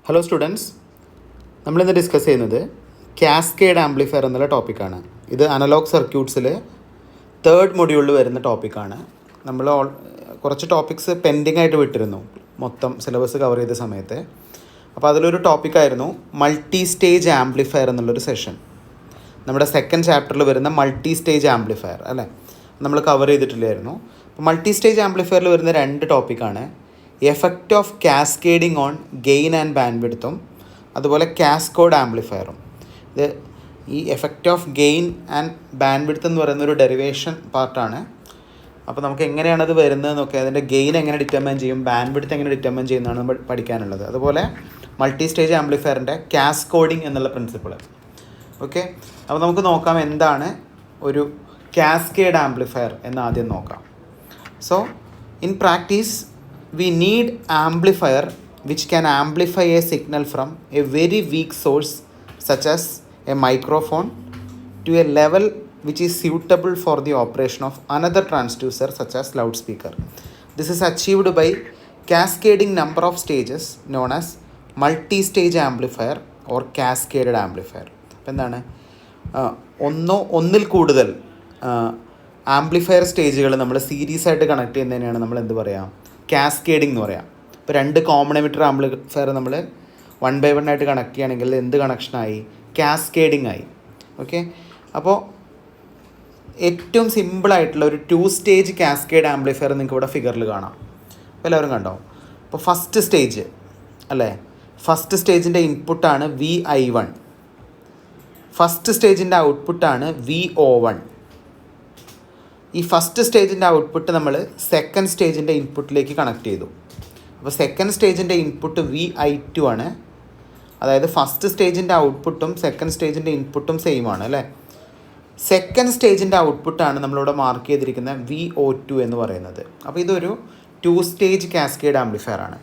Hello students, നമ്മളിന്ന് discuss ചെയ്യുന്നത് cascade amplifier എന്നുള്ള ടോപ്പിക്കാണ്. ഇത് അനലോഗ് സർക്യൂട്ട്സിൽ 3rd മൊഡ്യൂളിൽ വരുന്ന ടോപ്പിക്കാണ്. നമ്മൾ കുറച്ച് ടോപ്പിക്സ് പെൻഡിങ് ആയിട്ട് വിട്ടിരുന്നു മൊത്തം സിലബസ് കവർ ചെയ്ത സമയത്ത്. അപ്പോൾ അതിലൊരു ടോപ്പിക്കായിരുന്നു മൾട്ടി സ്റ്റേജ് ആംപ്ലിഫയർ എന്നുള്ളൊരു സെഷൻ. നമ്മുടെ 2nd ചാപ്റ്ററിൽ വരുന്ന മൾട്ടി സ്റ്റേജ് ആംപ്ലിഫയർ അല്ലേ, നമ്മൾ കവർ ചെയ്തിട്ടില്ലായിരുന്നു. അപ്പോൾ മൾട്ടി സ്റ്റേജ് ആംപ്ലിഫയറിൽ വരുന്ന 2 ടോപ്പിക്കാണ് effect of cascading on gain and ബാൻഡ്വിഡ്ത്തും അതുപോലെ കാസ്കോഡ് ആംപ്ലിഫയറും. ഇത് ഈ effect of gain and bandwidth എന്ന് പറയുന്നൊരു ഡെറിവേഷൻ പാർട്ടാണ്. അപ്പോൾ നമുക്ക് എങ്ങനെയാണത് വരുന്നതെന്നൊക്കെ, അതിൻ്റെ ഗെയിൻ എങ്ങനെ ഡിറ്റർമൈൻ ചെയ്യും, ബാൻഡ്വിഡ്ത്ത് എങ്ങനെ ഡിറ്റർമൈൻ ചെയ്യുന്നതാണ് നമ്മൾ പഠിക്കാനുള്ളത്. അതുപോലെ മൾട്ടി സ്റ്റേജ് ആംപ്ലിഫയറിൻ്റെ കാസ്കോഡിങ് എന്നുള്ള പ്രിൻസിപ്പിൾ. ഓക്കെ, അപ്പോൾ നമുക്ക് നോക്കാം എന്താണ് ഒരു കാസ്കേഡ് ആംപ്ലിഫയർ എന്ന് ആദ്യം നോക്കാം. So in practice we need amplifier which can amplify a signal from a very weak source such as a microphone to a level which is suitable for the operation of another transducer such as loudspeaker. This is achieved by cascading number of stages known as multi-stage amplifier or cascaded amplifier. എന്താണ് ഒന്നിൽ കൂടുതൽ amplifier സ്റ്റേജുകൾ നമ്മൾ series ആയിട്ട് connect ചെയ്യുന്നതിനാണ് നമ്മൾ എന്ത് പറയാം, cascading എന്ന് പറയാം. ഇപ്പോൾ 2 കോമൺ എമിറ്റർ ആംപ്ലിഫയർ നമ്മൾ 1 by 1 ആയിട്ട് കണക്ട് ചെയ്യുകയാണെങ്കിൽ എന്ത് കണക്ഷനായി, കാസ്കേഡിംഗ് ആയി. ഓക്കെ, അപ്പോൾ ഏറ്റവും സിമ്പിളായിട്ടുള്ള ഒരു 2 സ്റ്റേജ് കാസ്കേഡ് ആംപ്ലിഫയർ നിങ്ങൾക്ക് ഇവിടെ ഫിഗറിൽ കാണാം. അപ്പോൾ എല്ലാവരും കണ്ടോ? അപ്പോൾ ഫസ്റ്റ് സ്റ്റേജ് അല്ലേ, ഫസ്റ്റ് സ്റ്റേജിൻ്റെ ഇൻപുട്ടാണ് VI1, ഫസ്റ്റ് സ്റ്റേജിൻ്റെ ഔട്ട്പുട്ടാണ് VO1. ഈ ഫസ്റ്റ് സ്റ്റേജിൻ്റെ ഔട്ട്പുട്ട് നമ്മൾ 2nd സ്റ്റേജിൻ്റെ ഇൻപുട്ടിലേക്ക് കണക്ട് ചെയ്തു. അപ്പോൾ 2nd സ്റ്റേജിൻ്റെ ഇൻപുട്ട് VI2 ആണ്. അതായത് ഫസ്റ്റ് സ്റ്റേജിൻ്റെ ഔട്ട്പുട്ടും 2nd സ്റ്റേജിൻ്റെ ഇൻപുട്ടും സെയിം ആണ് അല്ലേ. 2nd സ്റ്റേജിൻ്റെ ഔട്ട്പുട്ടാണ് നമ്മളിവിടെ മാർക്ക് ചെയ്തിരിക്കുന്ന VO2 എന്ന് പറയുന്നത്. അപ്പോൾ ഇതൊരു 2 സ്റ്റേജ് കാസ്കേഡ് ആംപ്ലിഫയർ ആണ്.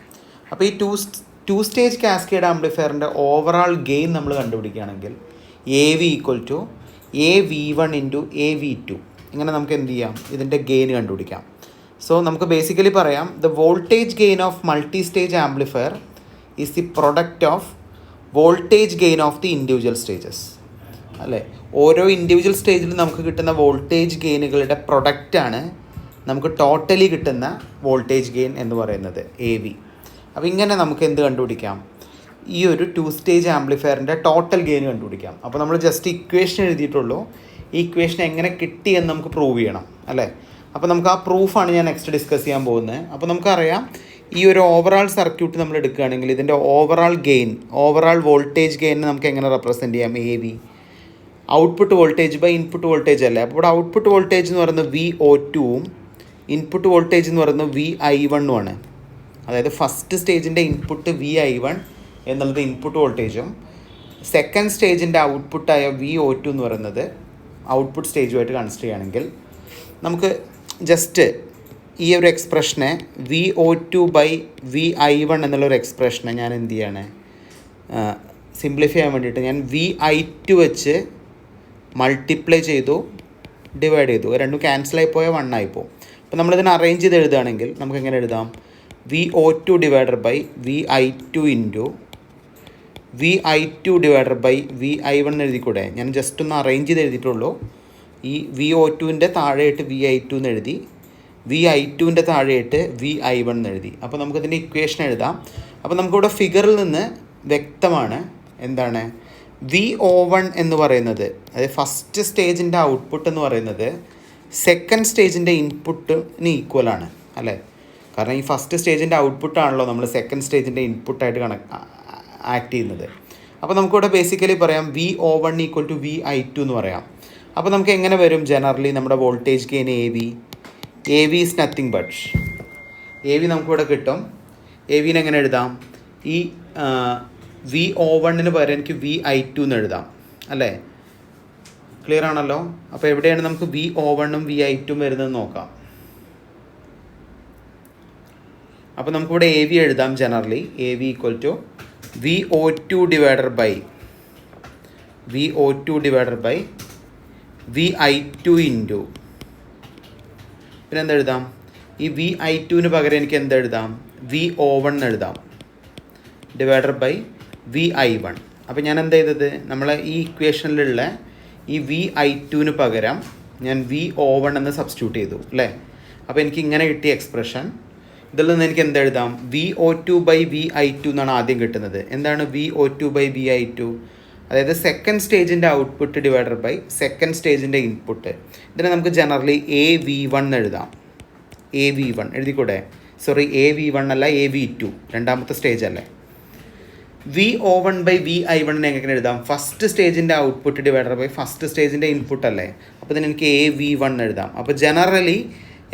അപ്പോൾ ഈ 2 സ്റ്റേജ് കാസ്കേഡ് ആംപ്ലിഫയറിൻ്റെ ഓവറാൾ ഗെയിൻ നമ്മൾ കണ്ടുപിടിക്കുകയാണെങ്കിൽ AV = AV1 × AV2. ഇങ്ങനെ നമുക്ക് എന്ത് ചെയ്യാം, ഇതിൻ്റെ ഗെയിൻ കണ്ടുപിടിക്കാം. സോ നമുക്ക് ബേസിക്കലി പറയാം, the voltage gain of multi stage amplifier is the product of voltage gain of the individual stages അല്ലേ. ഓരോ ഇൻഡിവിജ്വൽ സ്റ്റേജിലും നമുക്ക് കിട്ടുന്ന വോൾട്ടേജ് ഗെയിനുകളുടെ പ്രൊഡക്റ്റാണ് നമുക്ക് ടോട്ടലി കിട്ടുന്ന വോൾട്ടേജ് ഗെയിൻ എന്ന് പറയുന്നത് AV. അപ്പോൾ ഇങ്ങനെ നമുക്ക് എന്ത് കണ്ടുപിടിക്കാം, ഈ ഒരു 2 സ്റ്റേജ് ആംപ്ലിഫയറിൻ്റെ ടോട്ടൽ ഗെയിൻ കണ്ടുപിടിക്കാം. അപ്പോൾ നമ്മൾ ജസ്റ്റ് ഇക്വേഷൻ എഴുതിയിട്ടുള്ളൂ. ഈ ഇക്വേഷൻ എങ്ങനെ കിട്ടിയെന്ന് നമുക്ക് പ്രൂവ് ചെയ്യണം അല്ലേ. അപ്പോൾ നമുക്ക് ആ പ്രൂഫാണ് ഞാൻ നെക്സ്റ്റ് ഡിസ്കസ് ചെയ്യാൻ പോകുന്നത്. അപ്പോൾ നമുക്കറിയാം, ഈ ഒരു ഓവറാൾ സർക്യൂട്ട് നമ്മൾ എടുക്കുകയാണെങ്കിൽ ഇതിൻ്റെ ഓവറാൾ ഗെയിൻ, ഓവറാൾ വോൾട്ടേജ് ഗെയിനിനെ നമുക്ക് എങ്ങനെ റെപ്രസെൻറ്റ് ചെയ്യാം, AV output voltage by input voltage അല്ലേ. അപ്പോൾ ഇവിടെ ഔട്ട്പുട്ട് വോൾട്ടേജ് എന്ന് പറയുന്നത് VO2ഉം ഇൻപുട്ട് വോൾട്ടേജ് എന്ന് പറയുന്നത് VI1ഉം ആണ്. അതായത് ഫസ്റ്റ് സ്റ്റേജിൻ്റെ ഇൻപുട്ട് VI1 എന്നുള്ളത് ഇൻപുട്ട് വോൾട്ടേജും 2nd സ്റ്റേജിൻ്റെ ഔട്ട്പുട്ടായ VO2 എന്ന് പറയുന്നത് ഔട്ട്പുട്ട് സ്റ്റേജുമായിട്ട് കൺസിഡർ ചെയ്യുകയാണെങ്കിൽ നമുക്ക് ജസ്റ്റ് ഈ ഒരു എക്സ്പ്രഷനെ VO2/VI1 എന്നുള്ളൊരു എക്സ്പ്രഷനെ ഞാൻ എന്ത് ചെയ്യാണ്, സിംപ്ലിഫൈ ചെയ്യാൻ വേണ്ടിയിട്ട് ഞാൻ VI2 വെച്ച് മൾട്ടിപ്ലൈ ചെയ്തു, ഡിവൈഡ് ചെയ്തു. രണ്ടും ക്യാൻസലായി പോയാൽ 1 ആയിപ്പോവും. അപ്പോൾ നമ്മളിതിനെ അറേഞ്ച് ചെയ്ത് എഴുതുകയാണെങ്കിൽ നമുക്ക് എങ്ങനെ എഴുതാം, VO2 / VI2 × VI2 / VI1 എഴുതിക്കൂടെ. ഞാൻ ജസ്റ്റ് ഒന്ന് അറേഞ്ച് ചെയ്ത് എഴുതിയിട്ടുള്ളൂ. ഈ VO2ൻ്റെ താഴെയായിട്ട് VI2 എന്ന് എഴുതി, VI2ൻ്റെ താഴെയായിട്ട് VI1 എന്ന് എഴുതി. അപ്പോൾ നമുക്കതിൻ്റെ ഇക്വേഷൻ എഴുതാം. അപ്പോൾ നമുക്കിവിടെ ഫിഗറിൽ നിന്ന് വ്യക്തമാണ് എന്താണ് VO1 എന്ന് പറയുന്നത്, അതായത് ഫസ്റ്റ് സ്റ്റേജിൻ്റെ ഔട്ട്പുട്ട് എന്ന് പറയുന്നത് 2nd സ്റ്റേജിൻ്റെ ഇൻപുട്ടിന് ഈക്വലാണ് അല്ലേ. കാരണം ഈ ഫസ്റ്റ് സ്റ്റേജിൻ്റെ ഔട്ട്പുട്ടാണല്ലോ നമ്മൾ 2nd സ്റ്റേജിൻ്റെ ഇൻപുട്ടായിട്ട് ആക്ട് ചെയ്യുന്നത്. അപ്പോൾ നമുക്കിവിടെ ബേസിക്കലി പറയാം VO1 = VI2 എന്ന് പറയാം. അപ്പോൾ നമുക്ക് എങ്ങനെ വരും, ജനറലി നമ്മുടെ voltage gain AV is nothing but AV നമുക്കിവിടെ കിട്ടും. AVനെ എങ്ങനെ എഴുതാം, ഈ VO1 പകരം എനിക്ക് VI2 എന്ന് എഴുതാം അല്ലേ. ക്ലിയർ ആണല്ലോ. അപ്പോൾ എവിടെയാണ് നമുക്ക് VO1ഉം VI2ഉം വരുന്നത് നോക്കാം. അപ്പോൾ നമുക്കിവിടെ AV എഴുതാം. ജനറലി AV = VO2 / VI2 × പിന്നെ എന്തെഴുതാം, ഈ VI2ന് പകരം എനിക്ക് എന്തെഴുതാം, VO1 എഴുതാം ഡിവൈഡഡ് ബൈ VI1. അപ്പോൾ ഞാൻ എന്താ ചെയ്തത്, നമ്മളെ ഈ ഇക്വേഷനിലുള്ള ഈ VI2 പകരം ഞാൻ VO1 എന്ന് സബ്സ്റ്റിറ്റ്യൂട്ട് ചെയ്തു അല്ലേ. അപ്പോൾ എനിക്ക് ഇങ്ങനെ കിട്ടിയ എക്സ്പ്രഷൻ, ഇതിൽ നിന്ന് എനിക്ക് എന്ത് എഴുതാം, VO2/VI2 എന്നാണ് ആദ്യം കിട്ടുന്നത്. എന്താണ് VO2/VI2? അതായത് സെക്കൻഡ് സ്റ്റേജിൻ്റെ ഔട്ട്പുട്ട് ഡിവൈഡഡ് ബൈ സെക്കൻഡ് സ്റ്റേജിൻ്റെ ഇൻപുട്ട്. ഇതിനെ നമുക്ക് ജനറലി AV1 എന്ന് എഴുതാം. AV1 എഴുതിക്കൂടെ? സോറി, AV1 അല്ല, AV2 രണ്ടാമത്തെ സ്റ്റേജ് അല്ലേ. VO1/VI1 എങ്ങനെ എഴുതാം? ഫസ്റ്റ് സ്റ്റേജിൻ്റെ ഔട്ട്പുട്ട് ഡിവൈഡഡ് ബൈ ഫസ്റ്റ് സ്റ്റേജിൻ്റെ ഇൻപുട്ട് അല്ലേ. അപ്പോൾ ഇതിന് എനിക്ക് AV1 എഴുതാം. അപ്പോൾ ജനറലി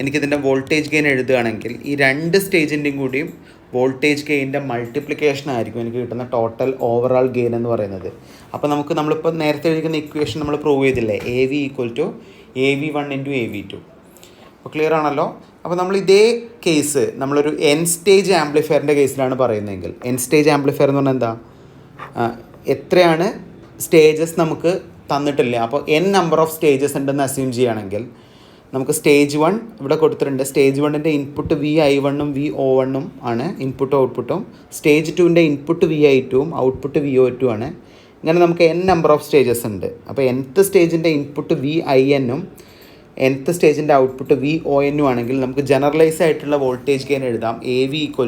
എനിക്കിതിൻ്റെ വോൾട്ടേജ് ഗെയിൻ എഴുതുകയാണെങ്കിൽ ഈ രണ്ട് സ്റ്റേജിൻ്റെയും കൂടിയും വോൾട്ടേജ് ഗെയിൻ്റെ മൾട്ടിപ്ലിക്കേഷൻ ആയിരിക്കും എനിക്ക് കിട്ടുന്ന ടോട്ടൽ ഓവറാൾ ഗെയിൻ എന്ന് പറയുന്നത്. അപ്പോൾ നമ്മളിപ്പോൾ നേരത്തെ എഴുതിക്കുന്ന ഇക്വേഷൻ നമ്മൾ പ്രൂവ് ചെയ്തില്ലേ, AV = AV1 × AV2. അപ്പോൾ ക്ലിയർ ആണല്ലോ. അപ്പോൾ നമ്മൾ ഇതേ കേസ് നമ്മളൊരു N സ്റ്റേജ് ആംപ്ലിഫയറിൻ്റെ കേസിലാണ് പറയുന്നതെങ്കിൽ, N സ്റ്റേജ് ആംപ്ലിഫയർ എന്ന് പറഞ്ഞാൽ എന്താ, എത്രയാണ് സ്റ്റേജസ് നമുക്ക് തന്നിട്ടില്ല. അപ്പോൾ N നമ്പർ ഓഫ് സ്റ്റേജസ് ഉണ്ടെന്ന് അസ്യൂം ചെയ്യുകയാണെങ്കിൽ നമുക്ക് സ്റ്റേജ് 1 ഇവിടെ കൊടുത്തിട്ടുണ്ട്. സ്റ്റേജ് 1ൻ്റെ ഇൻപുട്ട് VI1 VO1 ആണ്, ഇൻപുട്ടും ഔട്ട്പുട്ടും. Stage 2ൻ്റെ input VI2 output VO2 ആണ്. ഇങ്ങനെ നമുക്ക് N നമ്പർ ഓഫ് സ്റ്റേജസ് ഉണ്ട്. അപ്പോൾ nth സ്റ്റേജിൻ്റെ ഇൻപുട്ട് VIN nth സ്റ്റേജിൻ്റെ ഔട്ട്പുട്ട് VON ആണെങ്കിൽ നമുക്ക് ജനറലൈസ് ആയിട്ടുള്ള വോൾട്ടേജ് ഗെയിൻ എഴുതാം. AV =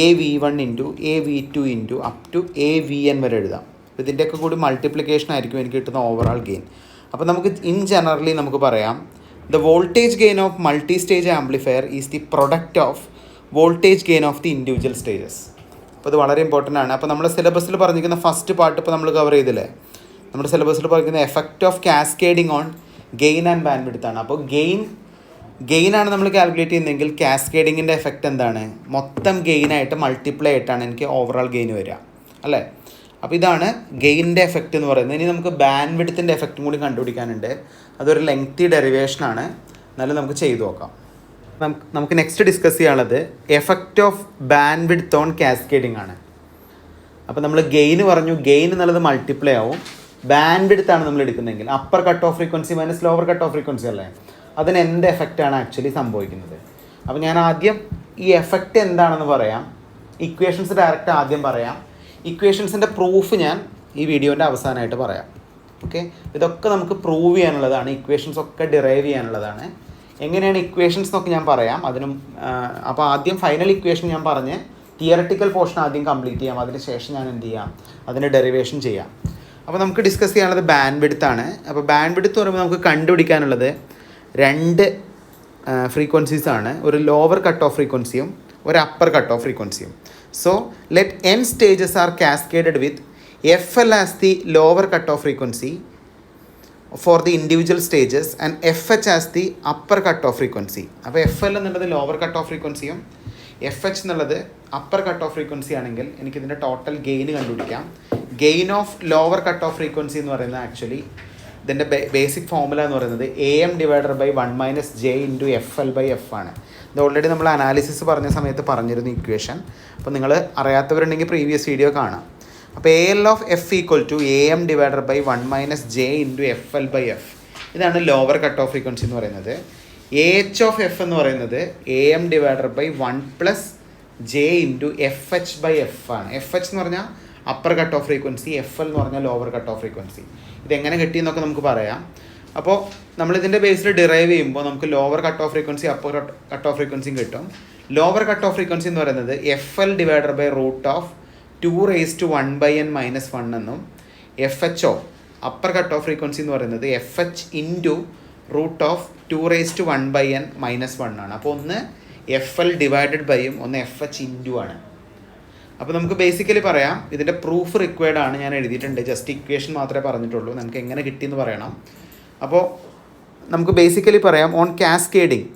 AV1 × AV2 × up to AVN വരെ എഴുതാം. അപ്പോൾ ഇതിൻ്റെയൊക്കെ കൂടി മൾട്ടിപ്ലിക്കേഷൻ ആയിരിക്കും എനിക്ക് കിട്ടുന്ന ഓവറാൾ ഗെയിൻ. അപ്പോൾ നമുക്ക് ജനറലി നമുക്ക് പറയാം, the voltage gain of multi-stage amplifier is the product of voltage gain of the individual stages. അപ്പോൾ ഇത് വളരെ ഇമ്പോർട്ടൻ്റ് ആണ്. അപ്പോൾ നമ്മുടെ സിലബസിൽ പറഞ്ഞിരിക്കുന്ന ഫസ്റ്റ് പാർട്ട് ഇപ്പോൾ നമ്മൾ കവർ ചെയ്തില്ലേ. നമ്മുടെ സിലബസിൽ പറഞ്ഞിരിക്കുന്ന effect of cascading on gain and bandwidth ആണ്. അപ്പോൾ ഗെയിനാണ് നമ്മൾ കാൽക്കുലേറ്റ് ചെയ്യുന്നതെങ്കിൽ കാസ്കേഡിങ്ങിൻ്റെ എഫക്റ്റ് എന്താണ്, മൊത്തം ഗെയിനായിട്ട് മൾട്ടിപ്ലൈ ആയിട്ടാണ് എനിക്ക് ഓവറാൾ ഗെയിൻ വരിക അല്ലേ. അപ്പോൾ ഇതാണ് ഗെയിനിൻ്റെ എഫക്റ്റ് എന്ന് പറയുന്നത്. ഇനി നമുക്ക് ബാൻഡ്വിഡ്ത്തിൻ്റെ എഫക്റ്റും കൂടി കണ്ടുപിടിക്കാനുണ്ട്. അതൊരു ലെങ്തി ഡെറിവേഷനാണ്, എന്നാലും നമുക്ക് ചെയ്തു നോക്കാം. നമുക്ക് നെക്സ്റ്റ് ഡിസ്കസ് ചെയ്യാനുള്ളത് effect of bandwidth on cascading ആണ്. അപ്പോൾ നമ്മൾ ഗെയിൻ പറഞ്ഞു, ഗെയിൻ എന്നുള്ളത് മൾട്ടിപ്ലൈ ആവും. ബാൻഡ്വിഡ്ത്ത് ആണ് നമ്മൾ എടുക്കുന്നതെങ്കിൽ upper cut off frequency minus lower cut off frequency അല്ലേ, അതിന് എന്ത് എഫക്റ്റാണ് ആക്ച്വലി സംഭവിക്കുന്നത്. അപ്പോൾ ഞാൻ ആദ്യം ഈ എഫക്റ്റ് എന്താണെന്ന് പറയാം, ഇക്വേഷൻസ് ഡയറക്റ്റ് ആദ്യം പറയാം, ഇക്വേഷൻസിൻ്റെ പ്രൂഫ് ഞാൻ ഈ വീഡിയോൻ്റെ അവസാനമായിട്ട് പറയാം. ഓക്കെ, ഇതൊക്കെ നമുക്ക് പ്രൂവ് ചെയ്യാനുള്ളതാണ്, ഇക്വേഷൻസ് ഒക്കെ ഡിറൈവ് ചെയ്യാനുള്ളതാണ്. എങ്ങനെയാണ് ഇക്വേഷൻസ് എന്നൊക്കെ ഞാൻ പറയാം. അപ്പോൾ ആദ്യം ഫൈനൽ ഇക്വേഷൻ ഞാൻ പറഞ്ഞ് തിയറട്ടിക്കൽ പോർഷൻ ആദ്യം കംപ്ലീറ്റ് ചെയ്യാം, അതിന് ശേഷം ഞാൻ എന്ത് ചെയ്യാം, അതിൻ്റെ ഡെറിവേഷൻ ചെയ്യാം. അപ്പോൾ നമുക്ക് ഡിസ്കസ് ചെയ്യാനുള്ളത് ബാൻഡ്വിഡ്ത്ത് ആണ്. അപ്പോൾ ബാൻഡ്വിഡ്ത്ത് പറയുമ്പോൾ നമുക്ക് കണ്ടുപിടിക്കാനുള്ളത് രണ്ട് ഫ്രീക്വൻസീസ് ആണ്, ഒരു ലോവർ കട്ട് ഓഫ് ഫ്രീക്വൻസിയും ഒരു അപ്പർ കട്ട് ഓഫ് ഫ്രീക്വൻസിയും. So let n stages are cascaded with FL as the lower cutoff frequency for the individual stages and FH as the upper cutoff frequency. അപ്പോൾ FL എന്നുള്ളത് lower cut off ഫ്രീക്വൻസിയും FH എന്നുള്ളത് upper cut off frequency ആണെങ്കിൽ എനിക്കിതിൻ്റെ total gain കണ്ടുപിടിക്കാം. Gain of lower cut off frequency എന്ന് പറയുന്നത് actually ഇതിൻ്റെ basic formula എന്ന് പറയുന്നത് AM / 1 - J × FL/F ആണ്. ഇത് ഓൾറെഡി നമ്മൾ അനാലിസിസ് പറഞ്ഞ സമയത്ത് പറഞ്ഞിരുന്നു ഇക്വേഷൻ. അപ്പോൾ നിങ്ങൾ അറിയാത്തവരുണ്ടെങ്കിൽ പ്രീവിയസ് വീഡിയോ കാണാം. അപ്പോൾ AL of F = AM / 1 - J × FL/F. ഇതാണ് ലോവർ കട്ട് ഓഫ് ഫ്രീക്വൻസി എന്ന് പറയുന്നത്. AH of F എന്ന് പറയുന്നത് AM / 1 + J × FH/F ആണ്. FH എന്ന് പറഞ്ഞാൽ upper cut off frequency, FL എന്ന് പറഞ്ഞാൽ ലോവർ കട്ട് ഓഫ് ഫ്രീക്വൻസി. ഇതെങ്ങനെ കിട്ടിയെന്നൊക്കെ നമുക്ക് പറയാം. അപ്പോൾ നമ്മളിതിൻ്റെ ബേസിൽ ഡിറൈവ് ചെയ്യുമ്പോൾ നമുക്ക് lower cut off frequency upper cut off ഫ്രീക്വൻസിയും കിട്ടും. ലോവർ കട്ട് ഓഫ് ഫ്രീക്വൻസി എന്ന് പറയുന്നത് FL / √2 (1/n - 1) എന്നും FHO upper cut off frequency എന്ന് പറയുന്നത് FH × √2 (1/n - 1) ആണ്. അപ്പോൾ ഒന്ന് FL / ഒന്ന് FH × ആണ്. അപ്പോൾ നമുക്ക് ബേസിക്കലി പറയാം, ഇതിൻ്റെ പ്രൂഫ് റിക്വയർഡ് ആണ്, ഞാൻ എഴുതിയിട്ടുണ്ട്, ജസ്റ്റ് ഇക്വേഷൻ മാത്രമേ പറഞ്ഞിട്ടുള്ളൂ, നമുക്ക് എങ്ങനെ കിട്ടിയെന്ന് പറയണം. അപ്പോൾ നമുക്ക് ബേസിക്കലി പറയാം, on cascading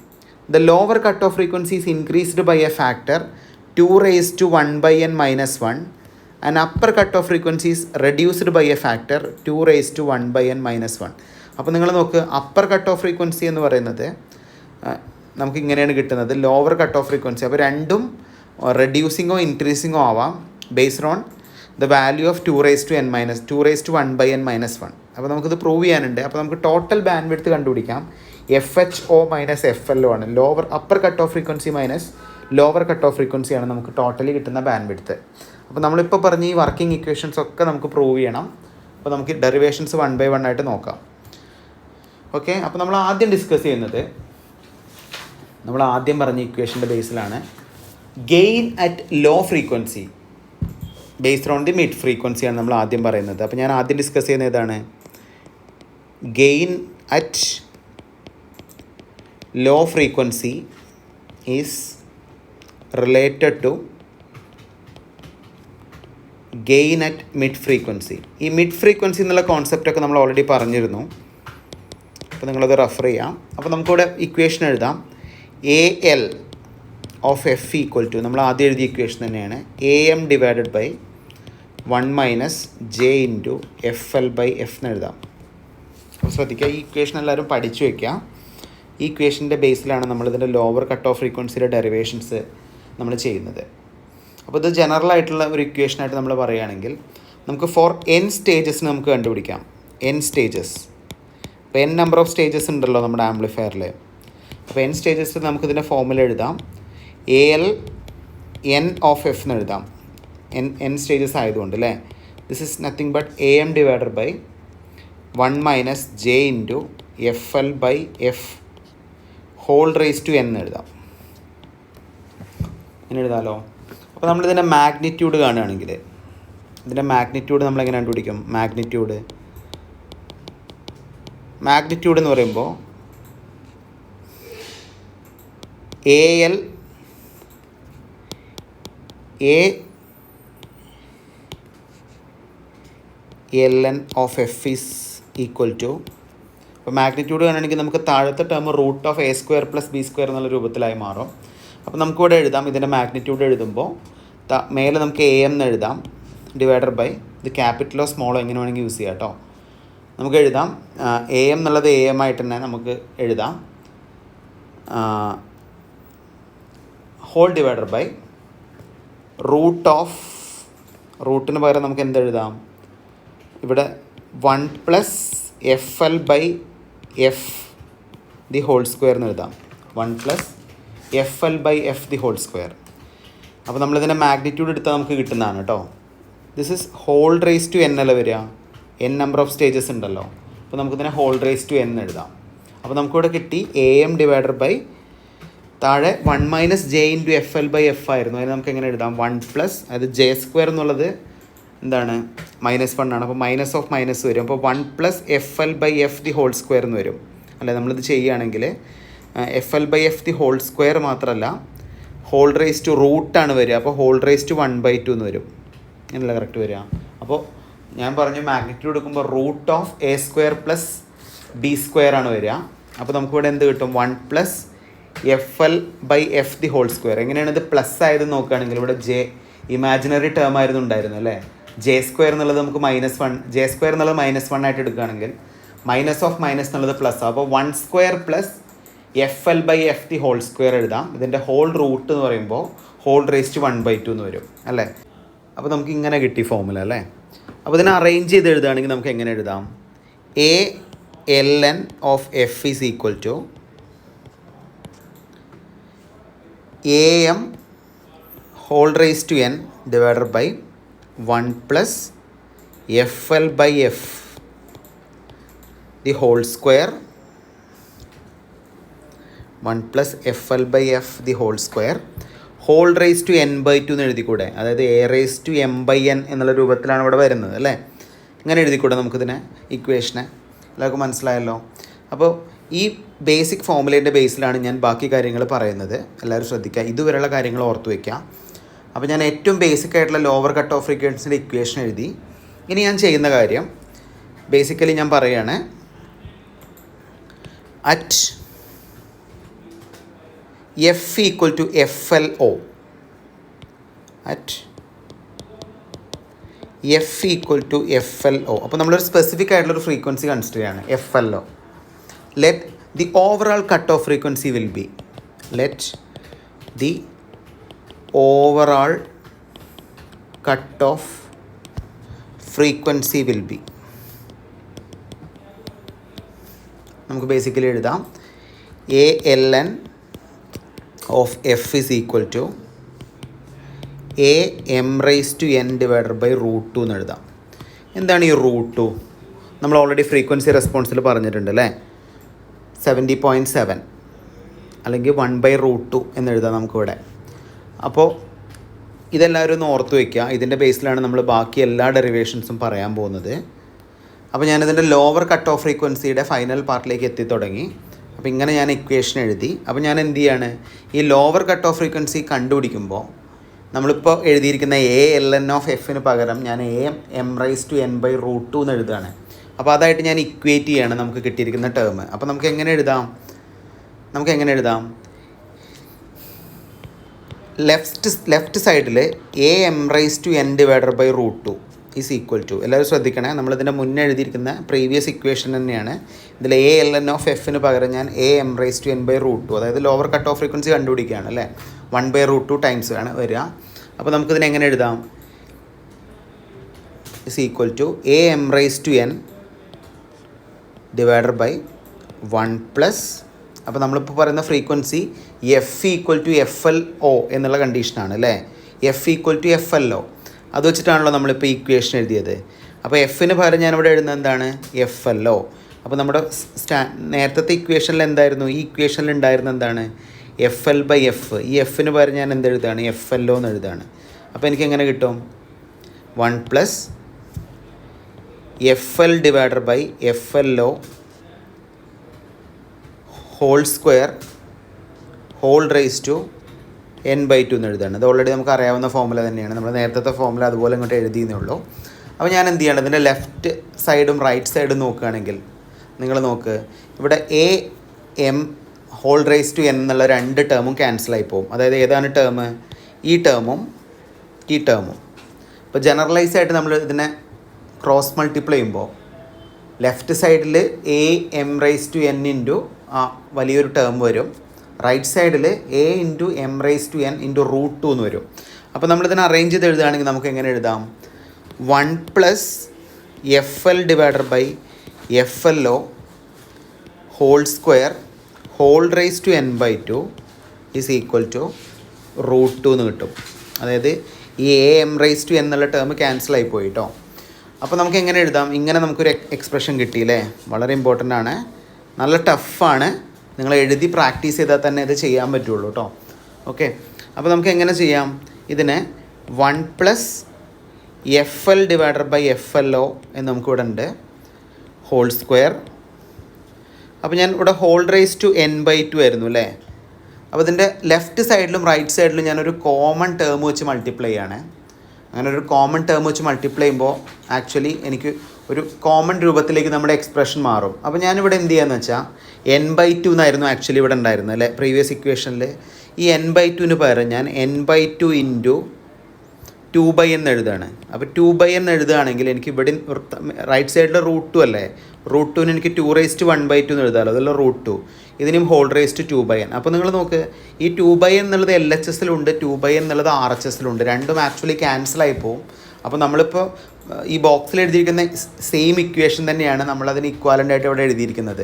the lower cut off frequency is increased by a factor 2 (1/n - 1) and upper cut off frequency is reduced by a factor 2 (1/n - 1). അപ്പോൾ നിങ്ങൾ നോക്ക്, അപ്പർ കട്ട് ഓഫ് ഫ്രീക്വൻസി എന്ന് പറയുന്നത് നമുക്ക് ഇങ്ങനെയാണ് കിട്ടുന്നത്, ലോവർ കട്ട് ഓഫ് ഫ്രീക്വൻസി. അപ്പോൾ രണ്ടും റെഡ്യൂസിങ്ങോ ഇൻക്രീസിങ്ങോ ആവാം based on the value of 2 (1/n - 1). അപ്പോൾ നമുക്കിത് പ്രൂവ് ചെയ്യാനുണ്ട്. അപ്പോൾ നമുക്ക് ടോട്ടൽ ബാൻഡ്വിഡ്ത്ത് കണ്ടുപിടിക്കാം. FHO - FLO ആണ്. Upper cut off frequency minus lower cut off ഫ്രീക്വൻസിയാണ് നമുക്ക് ടോട്ടലി കിട്ടുന്ന ബാൻഡ്വിഡ്ത്ത്. അപ്പോൾ നമ്മളിപ്പോൾ പറഞ്ഞ ഈ വർക്കിംഗ് ഇക്വേഷൻസ് ഒക്കെ നമുക്ക് പ്രൂവ് ചെയ്യണം. അപ്പോൾ നമുക്ക് ഡെറിവേഷൻസ് 1 by 1 ആയിട്ട് നോക്കാം. ഓക്കെ, അപ്പോൾ നമ്മൾ ആദ്യം ഡിസ്കസ് ചെയ്യുന്നത്, നമ്മൾ ആദ്യം പറഞ്ഞ ഇക്വേഷൻ്റെ ബേസിലാണ് gain at low frequency based on the mid ഫ്രീക്വൻസിയാണ് നമ്മൾ ആദ്യം പറയുന്നത്. അപ്പോൾ ഞാൻ ആദ്യം ഡിസ്കസ് ചെയ്യുന്നത് ഏതാണ്? Gain at low frequency is related to gain at mid frequency. ഈ മിഡ് ഫ്രീക്വൻസി എന്നുള്ള കോൺസെപ്റ്റൊക്കെ നമ്മൾ ഓൾറെഡി പറഞ്ഞിരുന്നു. അപ്പോൾ നിങ്ങളത് റെഫർ ചെയ്യാം. അപ്പോൾ നമുക്കിവിടെ ഇക്വേഷൻ എഴുതാം. AL of F equal to, നമ്മൾ ആദ്യം എഴുതിയ ഇക്വേഷൻ തന്നെയാണ്, AM divided by 1 - J into FL by F എന്ന് എഴുതാം. അപ്പോൾ ശ്രദ്ധിക്കുക, ഈ ഇക്വേഷൻ എല്ലാവരും പഠിച്ചു വയ്ക്കുക. ഈ ഇക്വേഷൻ്റെ ബേസിലാണ് നമ്മളിതിൻ്റെ ലോവർ കട്ട് ഓഫ് ഫ്രീക്വൻസിയുടെ ഡെറിവേഷൻസ് നമ്മൾ ചെയ്യുന്നത്. അപ്പോൾ ഇത് ജനറൽ ആയിട്ടുള്ള ഒരു ഇക്വേഷനായിട്ട് നമ്മൾ പറയുകയാണെങ്കിൽ നമുക്ക് ഫോർ n സ്റ്റേജസ് നമുക്ക് കണ്ടുപിടിക്കാം. n സ്റ്റേജസ്, അപ്പോൾ n നമ്പർ ഓഫ് സ്റ്റേജസ് ഉണ്ടല്ലോ നമ്മുടെ ആംപ്ലിഫയറിൽ. അപ്പോൾ n സ്റ്റേജസ് നമുക്കിതിൻ്റെ ഫോർമുല എഴുതാം. AL n ഓഫ് F എന്ന് എഴുതാം, n സ്റ്റേജസ് ആയതുകൊണ്ട് അല്ലേ. This is nothing but AM divided by 1 - J into FL by F whole raise to n എഴുതാം. ഇങ്ങനെ എഴുതാമല്ലോ. അപ്പോൾ നമ്മളിതിൻ്റെ മാഗ്നിറ്റ്യൂഡ് കാണുകയാണെങ്കിൽ, ഇതിൻ്റെ മാഗ്നിറ്റ്യൂഡ് നമ്മളെങ്ങനെ കണ്ടുപിടിക്കും? മാഗ്നിറ്റ്യൂഡ് എന്ന് പറയുമ്പോൾ AL ALN of F is equal to, അപ്പോൾ മാഗ്നിറ്റ്യൂഡ് കാണുകയാണെങ്കിൽ നമുക്ക് താഴത്തെ term root of A² + B² എന്നുള്ള രൂപത്തിലായി മാറും. അപ്പോൾ നമുക്കിവിടെ എഴുതാം, ഇതിൻ്റെ മാഗ്നിറ്റ്യൂഡ് എഴുതുമ്പോൾ മേലെ നമുക്ക് AM എന്ന് എഴുതാം, ഡിവൈഡഡ് ബൈ ഇത് ക്യാപിറ്റലോ സ്മോളോ എങ്ങനെ വേണമെങ്കിൽ യൂസ് ചെയ്യാം കേട്ടോ. നമുക്ക് എഴുതാം AM എന്നുള്ളത് AM ആയിട്ട് തന്നെ നമുക്ക് എഴുതാം, ഹോൾ ഡിവൈഡഡ് ബൈ റൂട്ടിന് പകരം നമുക്ക് എന്തെഴുതാം? ഇവിടെ 1 + FL by F the whole square എന്ന് എഴുതാം. 1 + FL by F the whole square. അപ്പോൾ നമ്മളിതിൻ്റെ മാഗ്നിറ്റ്യൂഡ് എടുത്താൽ നമുക്ക് കിട്ടുന്നതാണ് കേട്ടോ. This is whole raise to n അല്ല വരിക, n നമ്പർ ഓഫ് സ്റ്റേജസ് ഉണ്ടല്ലോ. അപ്പോൾ നമുക്കിതിനെ ഹോൾ റേസ് ടു n എഴുതാം. അപ്പോൾ നമുക്കിവിടെ കിട്ടി AM ഡിവൈഡഡ് ബൈ താഴെ 1 - J into FL by F ആയിരുന്നു. അതിന് നമുക്ക് എങ്ങനെ എഴുതാം? 1 അത് J² എന്നുള്ളത് എന്താണ്? -1 ആണ്. അപ്പോൾ മൈനസ് ഓഫ് മൈനസ് വരും. അപ്പോൾ 1 + FL by F the whole square എന്ന് വരും അല്ലേ. നമ്മളിത് ചെയ്യുകയാണെങ്കിൽ FL by F the whole square മാത്രമല്ല, ഹോൾ റേസ് ടു റൂട്ടാണ് വരിക. അപ്പോൾ ഹോൾ റേസ് ടു 1/2 എന്ന് വരും. അങ്ങനെയല്ല കറക്റ്റ് വരിക. അപ്പോൾ ഞാൻ പറഞ്ഞു മാഗ്നിറ്റ്യൂഡ് എടുക്കുമ്പോൾ റൂട്ട് ഓഫ് A² + B² ആണ് വരിക. അപ്പോൾ നമുക്കിവിടെ എന്ത് കിട്ടും? 1 + FL by F the whole square. എങ്ങനെയാണ് ഇത് പ്ലസ് ആയത് നോക്കുകയാണെങ്കിൽ ഇവിടെ J ഇമാജിനറി ടേം ആയിരുന്നു ഉണ്ടായിരുന്നു അല്ലേ. J² എന്നുള്ളത് നമുക്ക് -1, J² എന്നുള്ളത് -1 ആയിട്ട് എടുക്കുകയാണെങ്കിൽ മൈനസ് ഓഫ് മൈനസ് എന്നുള്ളത് പ്ലസ്. അപ്പോൾ 1² + FL by F the whole square എഴുതാം. ഇതിൻ്റെ ഹോൾ റൂട്ട് എന്ന് പറയുമ്പോൾ ഹോൾ റേസ് ടു 1/2 എന്ന് വരും അല്ലേ. അപ്പോൾ നമുക്ക് ഇങ്ങനെ കിട്ടി ഫോർമുല അല്ലേ. അപ്പോൾ ഇതിനെ അറേഞ്ച് ചെയ്ത് എഴുതുകയാണെങ്കിൽ നമുക്ക് എങ്ങനെ എഴുതാം? ALN of F is equal to AM whole raise to n divided by 1 + FL by F the whole square 1 + FL by F the whole square whole raise to n/2 എന്ന് എഴുതിക്കൂടെ? അതായത് A⁻m/n എന്നുള്ള രൂപത്തിലാണ് ഇവിടെ വരുന്നത് അല്ലേ. ഇങ്ങനെ എഴുതിക്കൂടെ നമുക്കിതിനെ, ഇക്വേഷനെ? എല്ലാവർക്കും മനസ്സിലായല്ലോ. അപ്പോൾ ഈ ബേസിക് ഫോർമുലേൻ്റെ ബേസിലാണ് ഞാൻ ബാക്കി കാര്യങ്ങൾ പറയുന്നത്. എല്ലാവരും ശ്രദ്ധിക്കുക, ഇതുവരെയുള്ള കാര്യങ്ങൾ ഓർത്ത് വയ്ക്കുക. അപ്പോൾ ഞാൻ ഏറ്റവും ബേസിക് ആയിട്ടുള്ള ലോവർ കട്ട് ഓഫ് ഫ്രീക്വൻസിൻ്റെ ഇക്വേഷൻ എഴുതി. ഇനി ഞാൻ ചെയ്യുന്ന കാര്യം ബേസിക്കലി ഞാൻ പറയുകയാണ്, at F equal to FLO, at F equal to FLO. അപ്പോൾ നമ്മളൊരു സ്പെസിഫിക് ആയിട്ടുള്ളൊരു ഫ്രീക്വൻസി കൺസിഡർ ചെയ്യാണ്, FLO. Let the overall cut off frequency will be, let the overall cut off frequency will be, നമുക്ക് basically എഴുതാം ALN of F is equal to A M raise to N divided by √2 എന്ന് എഴുതാം. എന്താണ് ഈ √2? നമ്മൾ already frequency റെസ്പോൺസിൽ പറഞ്ഞിട്ടുണ്ട് അല്ലേ, 70.7 അല്ലെങ്കിൽ 1/√2 എന്ന് എഴുതാം നമുക്കിവിടെ. അപ്പോൾ ഇതെല്ലാവരും ഒന്ന് ഓർത്ത് വയ്ക്കുക. ഇതിൻ്റെ ബേസിലാണ് നമ്മൾ ബാക്കി എല്ലാ ഡെറിവേഷൻസും പറയാൻ പോകുന്നത്. അപ്പോൾ ഞാനിതിൻ്റെ ലോവർ കട്ട് ഓഫ് ഫ്രീക്വൻസിയുടെ ഫൈനൽ പാർട്ടിലേക്ക് എത്തി തുടങ്ങി. അപ്പോൾ ഇങ്ങനെ ഞാൻ ഇക്വേഷൻ എഴുതി. അപ്പോൾ ഞാൻ എന്ത് ചെയ്യാണ്, ഈ ലോവർ കട്ട് ഓഫ് ഫ്രീക്വൻസി കണ്ടുപിടിക്കുമ്പോൾ നമ്മളിപ്പോൾ എഴുതിയിരിക്കുന്ന ALN(f)ന് പകരം ഞാൻ AMM(n/√2) എന്ന് എഴുതുകയാണ്. അപ്പോൾ അതായിട്ട് ഞാൻ ഇക്വേറ്റ് ചെയ്യാണ് നമുക്ക് കിട്ടിയിരിക്കുന്ന ടേം. അപ്പോൾ നമുക്ക് എങ്ങനെ എഴുതാം, ലെഫ്റ്റ് സൈഡിൽ AMN divided by √2 is equal to, എല്ലാവരും ശ്രദ്ധിക്കണേ, നമ്മളിതിൻ്റെ മുന്നേ എഴുതിയിരിക്കുന്ന പ്രീവിയസ് ഇക്വേഷൻ തന്നെയാണ്. ഇതിൽ ALN(f)ന് പകരം ഞാൻ AMN/n/√2, അതായത് ലോവർ കട്ട് ഓഫ് ഫ്രീക്വൻസി കണ്ടുപിടിക്കുകയാണ് അല്ലേ, 1/√2 ടൈംസ് ആണ് വരിക. അപ്പോൾ നമുക്കിതിനെ എങ്ങനെ എഴുതാം, is equal to AMN divided by 1 plus, അപ്പോൾ നമ്മളിപ്പോൾ പറയുന്ന ഫ്രീക്വൻസി F=FLO എന്നുള്ള കണ്ടീഷനാണ് അല്ലേ, F=FLO. അത് വെച്ചിട്ടാണല്ലോ നമ്മളിപ്പോൾ ഇക്വേഷൻ എഴുതിയത്. അപ്പോൾ എഫിന് പകരം ഞാനിവിടെ എഴുതുന്നത് എന്താണ്, FLO. അപ്പോൾ നമ്മുടെ നേരത്തെ ഇക്വേഷനിൽ എന്തായിരുന്നു, ഈ ഇക്വേഷനിൽ ഉണ്ടായിരുന്ന എന്താണ്, FL/F. ഈ എഫിന് പകരം ഞാൻ എന്തെഴുതാണ്, FLO എന്ന് എഴുതാണ്. അപ്പോൾ എനിക്ക് എങ്ങനെ കിട്ടും, 1 plus FL divided by FLO whole square whole raise to n/2 എന്ന് എഴുതാണ്. ഇത് ഓൾറെഡി നമുക്ക് അറിയാവുന്ന ഫോമുല തന്നെയാണ്, നമ്മൾ നേരത്തെ ഫോമുല അതുപോലെ ഇങ്ങോട്ട് എഴുതിയെന്നേ ഉള്ളൂ. അപ്പോൾ ഞാൻ എന്ത് ചെയ്യണം, ഇതിൻ്റെ ലെഫ്റ്റ് സൈഡും റൈറ്റ് സൈഡും നോക്കുകയാണെങ്കിൽ നിങ്ങൾ നോക്ക്, ഇവിടെ AM whole raise to n എന്നുള്ള 2 ടേമും ക്യാൻസലായി പോകും. അതായത് ഏതാണ് ടേം, ഈ ടേമും ഈ ടേമും. ഇപ്പോൾ ജനറലൈസ് ആയിട്ട് നമ്മൾ ഇതിനെ ക്രോസ് മൾട്ടിപ്ലൈ ചെയ്യുമ്പോൾ ലെഫ്റ്റ് സൈഡിൽ AM(n) ഇൻറ്റു വലിയൊരു ടേം വരും, റൈറ്റ് സൈഡിൽ A(m)(n) ഇൻറ്റു √2 എന്ന് വരും. അപ്പോൾ നമ്മളിതിനെ അറേഞ്ച് ചെയ്ത് എഴുതുകയാണെങ്കിൽ നമുക്ക് എങ്ങനെ എഴുതാം, 1 plus FL divided by FLO whole square whole raise to n/2 is equal to √2 എന്ന് കിട്ടും. അതായത് ഈ AM(n) എന്നുള്ള ടേം ക്യാൻസലായി പോയി കേട്ടോ. അപ്പോൾ നമുക്ക് എങ്ങനെ എഴുതാം, ഇങ്ങനെ നമുക്കൊരു എക്സ്പ്രഷൻ കിട്ടിയില്ലേ, വളരെ ഇമ്പോർട്ടൻ്റ് ആണ്, നല്ല ടഫാണ്, നിങ്ങൾ എഴുതി പ്രാക്ടീസ് ചെയ്താൽ തന്നെ ഇത് ചെയ്യാൻ പറ്റുള്ളൂ കേട്ടോ. ഓക്കെ, അപ്പോൾ നമുക്ക് എങ്ങനെ ചെയ്യാം, ഇതിനെ 1 plus FL divided by FLO എന്ന് നമുക്കിവിടെ ഉണ്ട്, ഹോൾ സ്ക്വയർ. അപ്പോൾ ഞാൻ ഇവിടെ ഹോൾ റൈസ് ടു n/2 ആയിരുന്നു അല്ലേ. അപ്പോൾ ഇതിൻ്റെ ലെഫ്റ്റ് സൈഡിലും റൈറ്റ് സൈഡിലും ഞാനൊരു കോമൺ ടേം വെച്ച് മൾട്ടിപ്ലൈ ചെയ്യാണ്. അങ്ങനെ ഒരു കോമൺ ടേം വെച്ച് മൾട്ടിപ്ലൈ ചെയ്യുമ്പോൾ ആക്ച്വലി എനിക്ക് ഒരു കോമൺ രൂപത്തിലേക്ക് നമ്മുടെ എക്സ്പ്രഷൻ മാറും. അപ്പോൾ ഞാനിവിടെ എന്ത് ചെയ്യാന്ന് വെച്ചാൽ n/2 എന്നായിരുന്നു ആക്ച്വലി ഇവിടെ ഉണ്ടായിരുന്നത് അല്ലേ പ്രീവിയസ് ഇക്വേഷനിൽ. ഈ n/2ന് പകരം ഞാൻ n/2 ഇൻറ്റു 2/n എഴുതുകയാണ്. അപ്പോൾ 2/n എഴുതുകയാണെങ്കിൽ എനിക്ക് ഇവിടെ റൈറ്റ് സൈഡിൽ √2 അല്ലേ, √2ന് എനിക്ക് 2^1/2 എന്ന് എഴുതാമല്ലോ, അതല്ല √2, ഇതിനും ഹോൾ റൈസ് ടു 2/n. അപ്പോൾ നിങ്ങൾ നോക്ക്, ഈ 2/n എന്നുള്ളത് LHSലുണ്ട്, 2/n എന്നുള്ളത് RHSലുണ്ട്, രണ്ടും ആക്ച്വലി ക്യാൻസലായി പോവും. അപ്പോൾ നമ്മളിപ്പോൾ ഈ ബോക്സിൽ എഴുതിയിരിക്കുന്ന സെയിം ഇക്വേഷൻ തന്നെയാണ് നമ്മളതിന് ഇക്വാലൻ്റ് ആയിട്ട് ഇവിടെ എഴുതിയിരിക്കുന്നത്.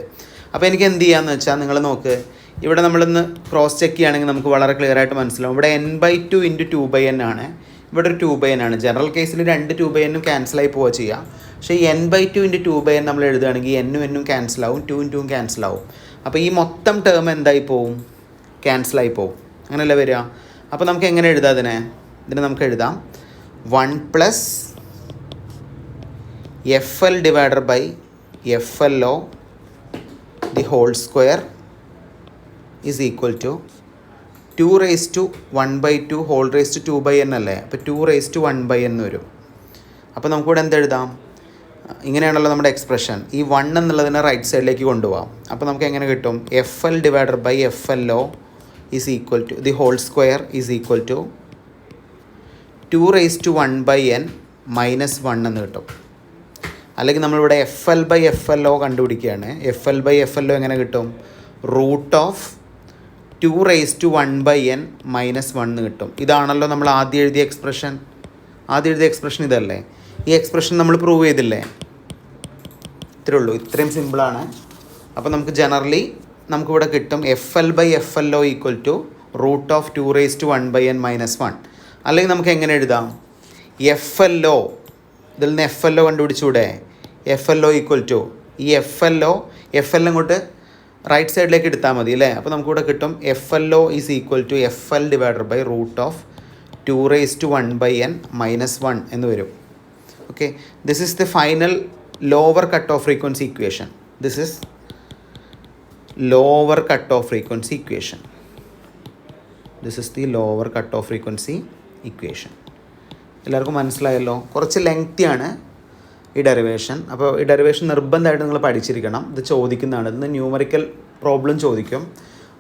അപ്പോൾ എനിക്ക് എന്ത് ചെയ്യാമെന്ന് വെച്ചാൽ നിങ്ങൾ നോക്ക്, ഇവിടെ നമ്മളിന്ന് ക്രോസ് ചെക്ക് ചെയ്യുകയാണെങ്കിൽ നമുക്ക് വളരെ ക്ലിയർ ആയിട്ട് മനസ്സിലാവും. ഇവിടെ n/2 ഇൻറ്റു 2/n ആണ്, ഇവിടെ ഒരു 2/n ആണ്. ജനറൽ കേസിൽ 2 2/n ക്യാൻസലായി പോവുക ചെയ്യുക. പക്ഷേ ഈ n/2 ഇൻറ്റു 2/n നമ്മൾ എഴുതുകയാണെങ്കിൽ n ക്യാൻസലാവും, 2 ക്യാൻസലാവും. അപ്പോൾ ഈ മൊത്തം ടേം എന്തായി പോവും, ക്യാൻസലായി പോവും, അങ്ങനെയല്ല വരിക. അപ്പോൾ നമുക്ക് എങ്ങനെ എഴുതാം ഇതിനെ നമുക്ക് എഴുതാം 1 plus FL divided by FLO the whole square is equal to 2^1/2 whole raise to 2/n അല്ലേ. അപ്പോൾ 2^1/n വരും. അപ്പോൾ നമുക്കിവിടെ എന്തെഴുതാം, ഇങ്ങനെയാണല്ലോ നമ്മുടെ എക്സ്പ്രഷൻ. ഈ 1 എന്നുള്ളതിനെ റൈറ്റ് സൈഡിലേക്ക് കൊണ്ടുപോകാം. അപ്പോൾ നമുക്ക് എങ്ങനെ കിട്ടും, FL divided by FLO is equal to the whole square is equal to 2^1/n minus 1 എന്ന് കിട്ടും. അല്ലെങ്കിൽ നമ്മളിവിടെ FL/FLO കണ്ടുപിടിക്കുകയാണ്. FL/FLO എങ്ങനെ കിട്ടും, √2^1/n മൈനസ് 1 എന്ന് കിട്ടും. ഇതാണല്ലോ നമ്മൾ ആദ്യം എഴുതിയ എക്സ്പ്രഷൻ. ഇതല്ലേ, ഈ എക്സ്പ്രഷൻ നമ്മൾ പ്രൂവ് ചെയ്തില്ലേ, ഇത്രയേ ഉള്ളൂ, ഇത്രയും സിമ്പിളാണ്. അപ്പോൾ നമുക്ക് ജനറലി നമുക്കിവിടെ കിട്ടും FL/FLO equal to √2^1/n minus 1. അല്ലെങ്കിൽ നമുക്ക് എങ്ങനെ എഴുതാം, എഫ് എൽ ഒ, ഇതിൽ നിന്ന് എഫ് എൽ ഒ കണ്ടുപിടിച്ചൂടെ, F L O equal to ഈ എഫ് എൽ അങ്ങോട്ട് റൈറ്റ് സൈഡിലേക്ക് എടുത്താൽ മതി അല്ലേ. അപ്പോൾ നമുക്കിവിടെ കിട്ടും F L O is equal to F L divided by root of 2^(n - 1) എന്ന് വരും. Okay, this is the final lower cut off frequency equation. This is lower cut off frequency equation. This is the lower cut off frequency equation. എല്ലാവർക്കും മനസ്സിലായല്ലോ. കുറച്ച് ലെങ്തിയാണ് ഈ derivation. അപ്പോൾ ഈ derivation നിർബന്ധമായിട്ട് നിങ്ങൾ പഠിച്ചിരിക്കണം. ഇത് ചോദിക്കുന്നതാണ്. ഇതിന് ന്യൂമറിക്കൽ പ്രോബ്ലം ചോദിക്കും,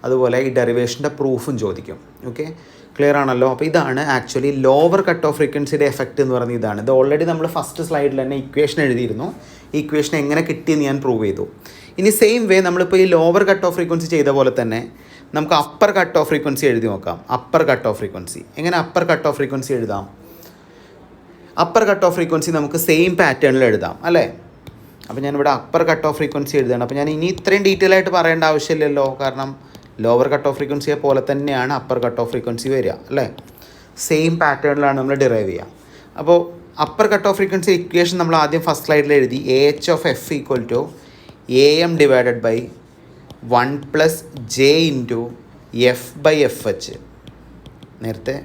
അതുപോലെ ഈ ഡെറിവേഷൻ്റെ പ്രൂഫും ചോദിക്കും. ഓക്കെ, ക്ലിയർ ആണല്ലോ. അപ്പോൾ ഇതാണ് ആക്ച്വലി ലോവർ കട്ട് ഓഫ് ഫ്രീക്വൻസിയുടെ എഫക്റ്റ് എന്ന് പറയുന്നത് ഇതാണ്. ഇത് ഓൾറെഡി നമ്മൾ ഫസ്റ്റ് സ്ലൈഡിൽ തന്നെ ഇക്വേഷൻ എഴുതിയിരുന്നു. ഈ ഇക്വേഷൻ എങ്ങനെ കിട്ടിയെന്ന് ഞാൻ പ്രൂവ് ചെയ്തു. ഇനി സെയിം വേ നമ്മളിപ്പോൾ ഈ ലോവർ കട്ട് ഓഫ് ഫ്രീക്വൻസി ചെയ്ത പോലെ തന്നെ നമുക്ക് അപ്പർ കട്ട് ഓഫ് ഫ്രീക്വൻസി എഴുതി നോക്കാം. അപ്പർ കട്ട് ഓഫ് ഫ്രീക്വൻസി എങ്ങനെ അപ്പർ കട്ട് ഓഫ് ഫ്രീക്വൻസി എഴുതാം? അപ്പർ കട്ട് ഓഫ് ഫ്രീക്വൻസി നമുക്ക് സെയിം പാറ്റേണിൽ എഴുതാം അല്ലേ. അപ്പോൾ ഞാനിവിടെ അപ്പർ കട്ട് ഓഫ് ഫ്രീക്വൻസി എഴുതുകയാണ്. അപ്പോൾ ഞാൻ ഇനി ഇത്രയും ഡീറ്റെയിൽ ആയിട്ട് പറയേണ്ട ആവശ്യമില്ലല്ലോ, കാരണം ലോവർ കട്ട് ഓഫ് ഫ്രീക്വൻസിയെ പോലെ തന്നെയാണ് അപ്പർ കട്ട് ഓഫ് ഫ്രീക്വൻസി വരിക അല്ലേ. സെയിം പാറ്റേണിലാണ് നമ്മൾ ഡിറൈവ് ചെയ്യുക. അപ്പോൾ upper cut off frequency equation നമ്മൾ ആദ്യം ഫസ്റ്റ് സ്ലൈഡിൽ എഴുതി. H of F equal to AM divided by 1 + J into F/FH. നേരത്തെ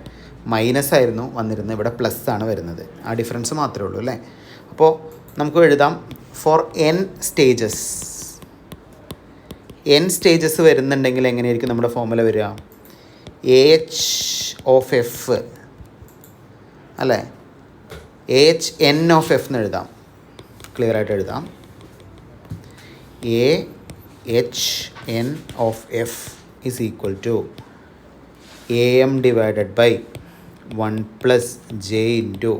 മൈനസ് ആയിരുന്നു വന്നിരുന്നത്, ഇവിടെ പ്ലസ് ആണ് വരുന്നത്. ആ ഡിഫറൻസ് മാത്രമേ ഉള്ളൂ അല്ലേ. അപ്പോൾ നമുക്ക് എഴുതാം ഫോർ n സ്റ്റേജസ് വരുന്നുണ്ടെങ്കിൽ എങ്ങനെയായിരിക്കും നമ്മുടെ ഫോർമുല വരിക? AH ഓഫ് എഫ് അല്ലേ, AHN ഓഫ് എഫ് എന്ന് എഴുതാം. ക്ലിയർ ആയിട്ട് എഴുതാം. AHN of F is equal to AM divided by 1 + J into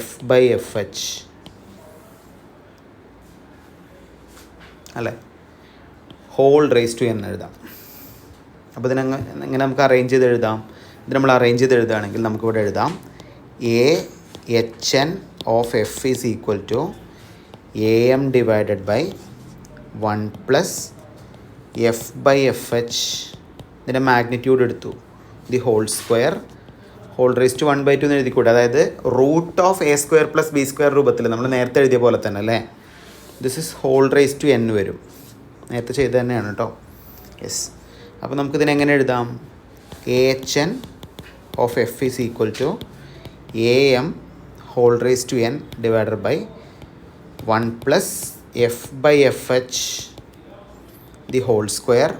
F/FH അല്ലേ, ഹോൾ റേസ് ടു n എഴുതാം. അപ്പോൾ ഇങ്ങനെ നമുക്ക് അറേഞ്ച് ചെയ്ത് എഴുതാം. ഇത് നമ്മൾ അറേഞ്ച് ചെയ്ത് എഴുതുകയാണെങ്കിൽ നമുക്കിവിടെ എഴുതാം AHN of F is equal to AM divided by 1 + F/FH. ഇതിൻ്റെ മാഗ്നിറ്റ്യൂഡ് എടുത്തു, the whole square, whole raise to 1/2 എന്ന് എഴുതിക്കൂടെ. അതായത് റൂട്ട് ഓഫ് A² + B² രൂപത്തിൽ നമ്മൾ നേരത്തെ എഴുതിയ പോലെ തന്നെ അല്ലേ. This is whole raise to n വരും. നേരത്തെ ചെയ്ത് തന്നെയാണ് കേട്ടോ. യെസ്. അപ്പോൾ നമുക്കിതിനെങ്ങനെ എഴുതാം? AHN of F is equal to AM whole raise to n divided by 1 + F/FH the whole square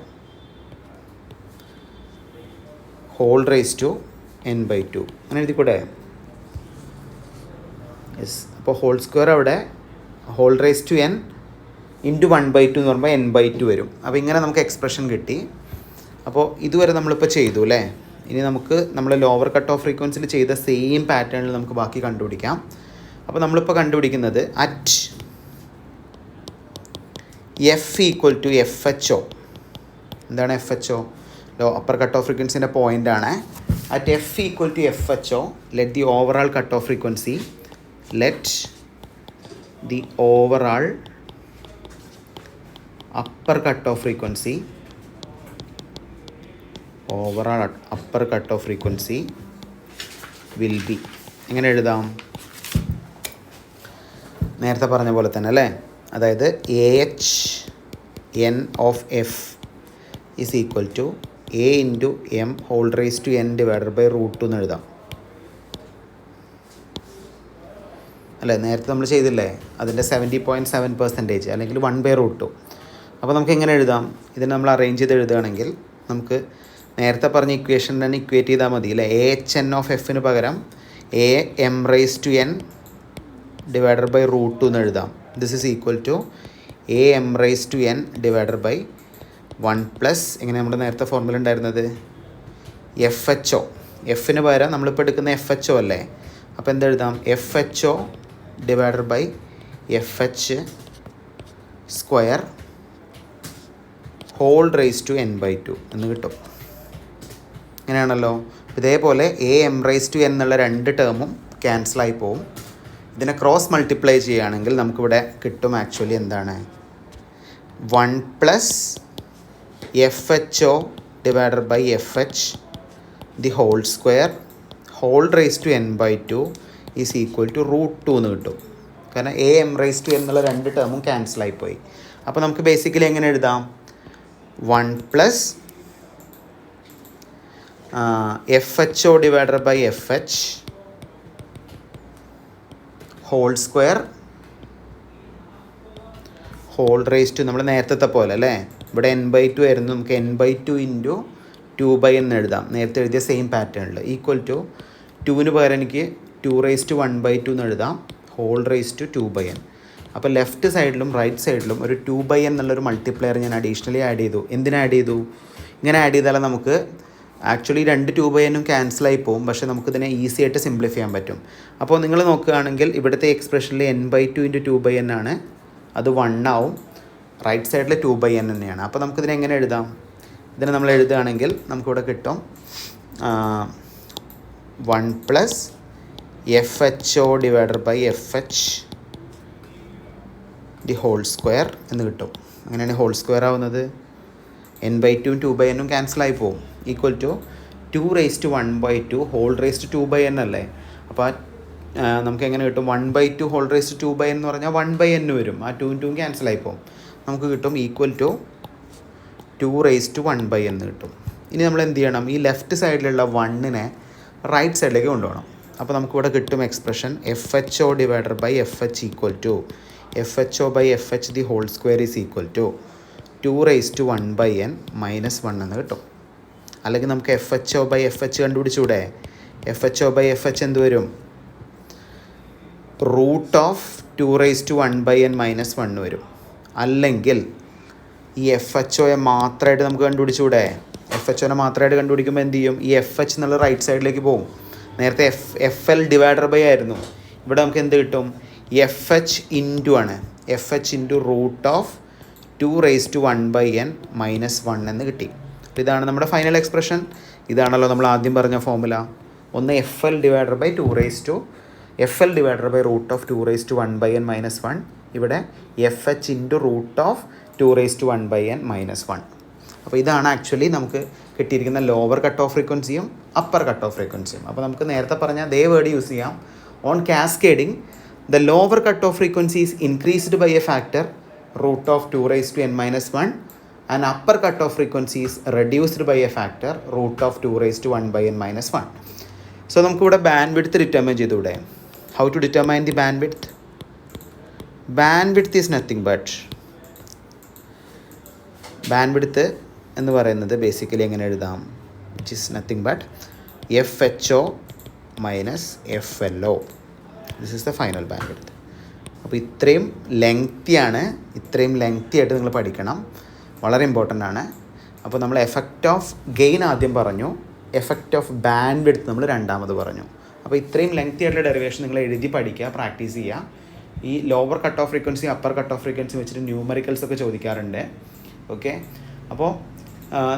whole raise to n/2 അങ്ങനെ എഴുതിക്കൂടെ. യെസ്. അപ്പോൾ ഹോൾ സ്ക്വയർ അവിടെ whole raise to n into 1/2 എന്ന് പറയുമ്പോൾ n/2 വരും. അപ്പോൾ ഇങ്ങനെ നമുക്ക് എക്സ്പ്രഷൻ കിട്ടി. അപ്പോൾ ഇതുവരെ നമ്മളിപ്പോൾ ചെയ്തു അല്ലേ. ഇനി നമുക്ക് നമ്മൾ ലോവർ കട്ട് ഓഫ് ഫ്രീക്വൻസിയിൽ ചെയ്ത സെയിം പാറ്റേണിൽ നമുക്ക് ബാക്കി കണ്ടുപിടിക്കാം. അപ്പോൾ നമ്മളിപ്പോൾ കണ്ടുപിടിക്കുന്നത് at F equal to FHO. എന്താണ് FHO? അപ്പർ കട്ട് ഓഫ് ഫ്രീക്വൻസിൻ്റെ പോയിൻ്റാണ്. At F equal to FHO let the overall cut off frequency upper cut off frequency will be എങ്ങനെ എഴുതാം? നേരത്തെ പറഞ്ഞ പോലെ തന്നെ അല്ലേ. അതായത് AHN of F is equal to A into M whole raise to n divided by √2 എന്ന് എഴുതാം അല്ലേ. നേരത്തെ നമ്മൾ ചെയ്തില്ലേ അതിൻ്റെ 70.7% അല്ലെങ്കിൽ 1/√2. അപ്പോൾ നമുക്ക് എങ്ങനെ എഴുതാം? ഇതിനെ നമ്മൾ അറേഞ്ച് ചെയ്ത് എഴുതുകയാണെങ്കിൽ നമുക്ക് നേരത്തെ പറഞ്ഞ ഇക്വേഷൻ തന്നെ ഇക്വേറ്റ് ചെയ്താൽ മതി അല്ലേ. AHN ഓഫ് എഫിന് പകരം AM raise to n divided by √2 എന്ന് എഴുതാം. This is equal to AM raise to n divided by 1 + എങ്ങനെ നമ്മുടെ നേരത്തെ ഫോർമുല ഉണ്ടായിരുന്നത് FHO. എഫിന് പകരം നമ്മളിപ്പോൾ എടുക്കുന്ന FHO അല്ലേ. അപ്പോൾ എന്തെഴുതാം? FHO divided by FH square whole raise to n/2 എന്ന് കിട്ടും. അങ്ങനെയാണല്ലോ. ഇതേപോലെ AM റേസ് ടു n എന്നുള്ള 2 ടേമും ക്യാൻസലായി പോവും. ഇതിനെ ക്രോസ് മൾട്ടിപ്ലൈ ചെയ്യുകയാണെങ്കിൽ നമുക്കിവിടെ കിട്ടും ആക്ച്വലി എന്താണ് 1 + FHO divided by FH the whole square whole raise to n by 2 is equal to √2 എന്ന് കിട്ടും. കാരണം a m raise to n എന്നുള്ള രണ്ട് ടേമും ക്യാൻസലായിപ്പോയി. അപ്പോൾ നമുക്ക് ബേസിക്കലി എങ്ങനെ എഴുതാം? 1 plus FHO divided by FH whole square whole raise to നമ്മൾ നേരത്തെ പോലെ അല്ലേ, ഇവിടെ n ബൈ 2 ആയിരുന്നു, നമുക്ക് n ബൈ 2 ഇൻറ്റു 2 എന്ന് എഴുതാം, നേരത്തെ എഴുതിയ സെയിം പാറ്റേണിൽ. ഈക്വൽ ടു 2ന് പകരം എനിക്ക് 2 റേസ് ടു 1 ബൈ 2 എന്ന് എഴുതാം, ഹോൾ റേസ് ടു 2/n. അപ്പോൾ ലെഫ്റ്റ് സൈഡിലും റൈറ്റ് സൈഡിലും ഒരു 2/n എന്നുള്ളൊരു മൾട്ടിപ്ലയർ ഞാൻ അഡീഷണലി ആഡ് ചെയ്തു. എന്തിനാ ആഡ് ചെയ്തു? ഇങ്ങനെ ആഡ് ചെയ്താൽ നമുക്ക് ആക്ച്വലി രണ്ട് 2/n ക്യാൻസലായി പോകും, പക്ഷേ നമുക്കിതിനെ ഈസി ആയിട്ട് സിംപ്ലിഫൈ ചെയ്യാൻ പറ്റും. അപ്പോൾ നിങ്ങൾ നോക്കുകയാണെങ്കിൽ ഇവിടുത്തെ എക്സ്പ്രഷനിൽ n ബൈ 2 ഇൻറ്റു 2/n ആണ്, അത് 1 ആവും. റൈറ്റ് സൈഡിൽ 2/n തന്നെയാണ്. അപ്പോൾ നമുക്കിതിനെ എങ്ങനെ എഴുതാം? ഇതിനെ നമ്മൾ എഴുതുകയാണെങ്കിൽ നമുക്കിവിടെ കിട്ടും 1 plus FHO divided by FH the whole square എന്ന് കിട്ടും. അങ്ങനെയാണ് ഹോൾ സ്ക്വയർ ആവുന്നത്. n ബൈ 2 2/n ക്യാൻസലായി പോകും. Equal to 2 raise to 1 by 2 whole raise to 2/n അല്ലേ. അപ്പോൾ നമുക്ക് എങ്ങനെ കിട്ടും? 1 by 2 whole raise to 2/n എന്ന് പറഞ്ഞാൽ 1/n വരും. ആ 2 2 ക്യാൻസലായി പോകും. നമുക്ക് കിട്ടും equal to 2 raise to 1/n കിട്ടും. ഇനി നമ്മൾ എന്ത് ചെയ്യണം? ഈ ലെഫ്റ്റ് സൈഡിലുള്ള 1നെ റൈറ്റ് സൈഡിലേക്ക് കൊണ്ടുപോകണം. അപ്പോൾ നമുക്കിവിടെ കിട്ടും expression FHO divided by FH equal to FHO by FH the whole square is equal to 2 raise to 1/n minus 1 എന്ന് കിട്ടും. അല്ലെങ്കിൽ നമുക്ക് FHO ബൈ FH കണ്ടുപിടിച്ചൂടെ? FHO ബൈ FH എന്ത് വരും? Root of 2 raise to 1/n minus 1 വരും. അല്ലെങ്കിൽ ഈ FHOയെ മാത്രമായിട്ട് നമുക്ക് കണ്ടുപിടിച്ചൂടെ? FHOനെ മാത്രമായിട്ട് കണ്ടുപിടിക്കുമ്പോൾ എന്ത് ചെയ്യും? ഈ FH എന്നുള്ള റൈറ്റ് സൈഡിലേക്ക് പോകും. നേരത്തെ FL ഡിവൈഡർ ബൈ ആയിരുന്നു. ഇവിടെ നമുക്ക് എന്ത് കിട്ടും? FH ഇൻറ്റു ആണ്, FH into root of 2 raise to 1/n minus 1 എന്ന് കിട്ടി. അപ്പോൾ ഇതാണ് നമ്മുടെ ഫൈനൽ എക്സ്പ്രഷൻ. ഇതാണല്ലോ നമ്മൾ ആദ്യം പറഞ്ഞ ഫോർമുല. ഒന്ന് FL divider by 2 raise to FL divider by root of 2 raise to 1/n minus 1. ഇവിടെ FH into root of 2 raise to 1/n minus 1. അപ്പോൾ ഇതാണ് ആക്ച്വലി നമുക്ക് കിട്ടിയിരിക്കുന്ന ലോവർ കട്ട് ഓഫ് ഫ്രീക്വൻസിയും അപ്പർ കട്ട് ഓഫ് ഫ്രീക്വൻസിയും. അപ്പോൾ നമുക്ക് നേരത്തെ പറഞ്ഞ അതേ വേർഡ് യൂസ് ചെയ്യാം. On cascading the lower cut off frequency is increased by a factor root of 2 raise to n minus 1 and upper cut off frequency is reduced by a factor root of 2 raise to 1/n minus 1. So നമുക്കിവിടെ bandwidth determine ചെയ്തൂടെ? How to determine the bandwidth? Bandwidth is nothing but, bandwidth എന്ന് പറയുന്നത് basically എങ്ങനെ എഴുതാം? Which is nothing but FHO minus FLO. This is the final bandwidth. അപ്പോൾ ഇത്രയും ലെങ്തിയാണ്, ഇത്രയും lengthy ആയിട്ട് നിങ്ങൾ പഠിക്കണം, വളരെ ഇമ്പോർട്ടൻ്റ് ആണ്. അപ്പോൾ നമ്മൾ എഫക്റ്റ് ഓഫ് ഗെയിൻ ആദ്യം പറഞ്ഞു, എഫക്റ്റ് ഓഫ് ബാൻഡ് വിഡ്ത്ത് നമ്മൾ രണ്ടാമത് പറഞ്ഞു. അപ്പോൾ ഇത്രയും ലെങ്തി ആയിട്ടുള്ള ഡെറിവേഷൻ നിങ്ങൾ എഴുതി പഠിക്കുക, പ്രാക്ടീസ് ചെയ്യുക. ഈ lower cut off frequency upper cut off frequency വെച്ചിട്ട് ന്യൂമറിക്കൽസ് ഒക്കെ ചോദിക്കാറുണ്ട്. ഓക്കെ, അപ്പോൾ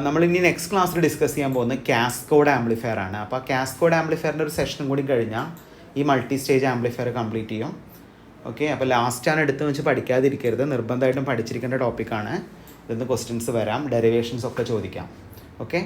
നമ്മളിനി നെക്സ്റ്റ് ക്ലാസ്സിൽ ഡിസ്കസ് ചെയ്യാൻ പോകുന്നത് കാസ്കോഡ് ആംപ്ലിഫയർ ആണ്. അപ്പോൾ കാസ്കോഡ് ആംപ്ലിഫയറിൻ്റെ ഒരു സെഷനും കൂടി കഴിഞ്ഞാൽ ഈ മൾട്ടി സ്റ്റേജ് ആംപ്ലിഫയർ കംപ്ലീറ്റ് ചെയ്യും. ഓക്കെ, അപ്പോൾ ലാസ്റ്റാണ് എടുത്ത് വെച്ച് പഠിക്കാതിരിക്കരുത്, നിർബന്ധമായിട്ടും പഠിച്ചിരിക്കേണ്ട ടോപ്പിക്കാണ്. ഇതിൽ നിന്ന് ക്വസ്റ്റ്യൻസ് വരാം, ഡെറിവേഷൻസ് ഒക്കെ ചോദിക്കാം. ഓക്കെ.